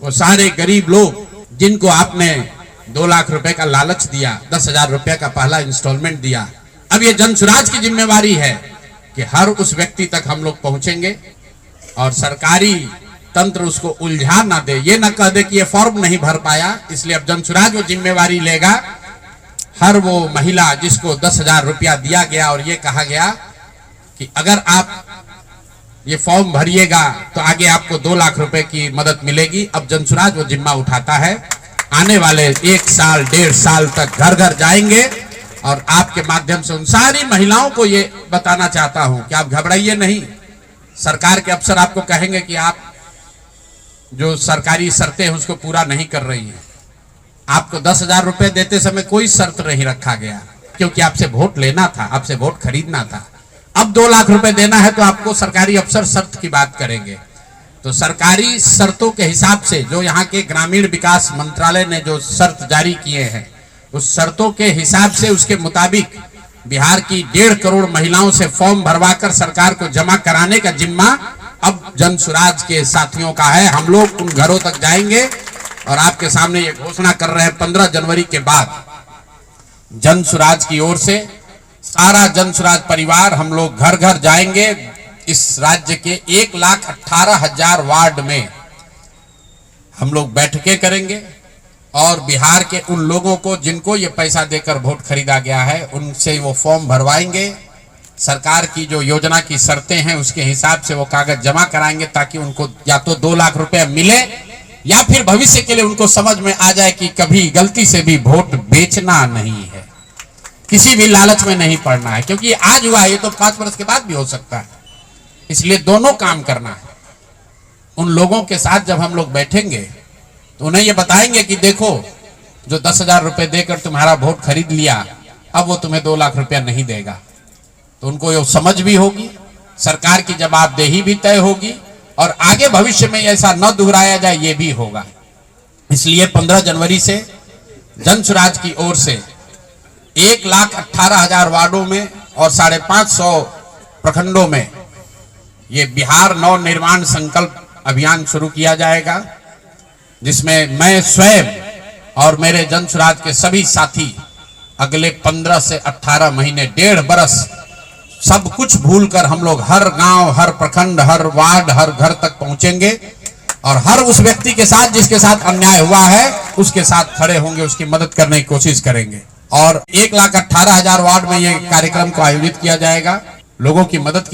वो सारे गरीब लोग जिनको आपने 2 लाख रुपए का लालच दिया, 10,000 रुपए का पहला इंस्टॉलमेंट दिया, अब ये जनसुराज की जिम्मेवारी है कि हर उस व्यक्ति तक हम लोग पहुंचेंगे और सरकारी तंत्र उसको उलझा ना दे, ये ना कह दे कि ये फॉर्म नहीं भर पाया। इसलिए अब जनसुराज वो जिम्मेवारी लेगा। हर वो महिला जिसको 10,000 रुपया दिया गया और ये कहा गया कि अगर आप ये फॉर्म भरिएगा तो आगे आपको 2 लाख रुपए की मदद मिलेगी, अब जनसुराज वो जिम्मा उठाता है। आने वाले 1 साल 1.5 साल तक घर घर जाएंगे और आपके माध्यम से उन सारी महिलाओं को ये बताना चाहता हूं कि आप घबराइए नहीं। सरकार के अफसर आपको कहेंगे कि आप जो सरकारी शर्तें हैं उसको पूरा नहीं कर रही है। आपको 10,000 रुपए देते समय कोई शर्त नहीं रखा गया, क्योंकि आपसे वोट लेना था, आपसे वोट खरीदना था। अब 2 लाख रुपए देना है तो आपको सरकारी अफसर शर्त की बात करेंगे। तो सरकारी शर्तों के हिसाब से जो यहाँ के ग्रामीण विकास मंत्रालय ने जो शर्त जारी किए हैं, उस शर्तों के हिसाब से उसके मुताबिक बिहार की 1.5 करोड़ महिलाओं से फॉर्म भरवाकर सरकार को जमा कराने का जिम्मा अब जनसुराज के साथियों का है। हम लोग उन घरों तक जाएंगे और आपके सामने ये घोषणा कर रहे हैं 15 जनवरी के बाद जनसुराज की ओर से सारा जनसुराज परिवार हम लोग घर घर जाएंगे। इस राज्य के 1,18,000 वार्ड में हम लोग बैठकें करेंगे और बिहार के उन लोगों को जिनको ये पैसा देकर वोट खरीदा गया है उनसे वो फॉर्म भरवाएंगे। सरकार की जो योजना की शर्तें हैं उसके हिसाब से वो कागज जमा कराएंगे ताकि उनको या तो 2 लाख रुपए मिले या फिर भविष्य के लिए उनको समझ में आ जाए कि कभी गलती से भी वोट बेचना नहीं है, किसी भी लालच में नहीं पड़ना है, क्योंकि आज हुआ है, ये तो 5 वर्ष के बाद भी हो सकता है। इसलिए दोनों काम करना है। उन लोगों के साथ जब हम लोग बैठेंगे तो उन्हें ये बताएंगे कि देखो, जो 10,000 रुपए देकर तुम्हारा वोट खरीद लिया, अब वो तुम्हें 2 लाख रुपया नहीं देगा। तो उनको ये समझ भी होगी, सरकार की जवाबदेही भी तय होगी और आगे भविष्य में ऐसा न दोहराया जाए ये भी होगा। इसलिए 15 जनवरी से जनसुराज की ओर से 1,18,000 वार्डों में और 550 प्रखंडों में ये बिहार नव निर्माण संकल्प अभियान शुरू किया जाएगा, जिसमें मैं स्वयं और मेरे जनसुराज के सभी साथी अगले 15 से 18 महीने 1.5 बरस सब कुछ भूलकर हम लोग हर गांव, हर प्रखंड, हर वार्ड, हर घर तक पहुंचेंगे और हर उस व्यक्ति के साथ जिसके साथ अन्याय हुआ है उसके साथ खड़े होंगे, उसकी मदद करने की कोशिश करेंगे। और 1,18,000 वार्ड में ये कार्यक्रम को आयोजित किया जाएगा। लोगों की मदद की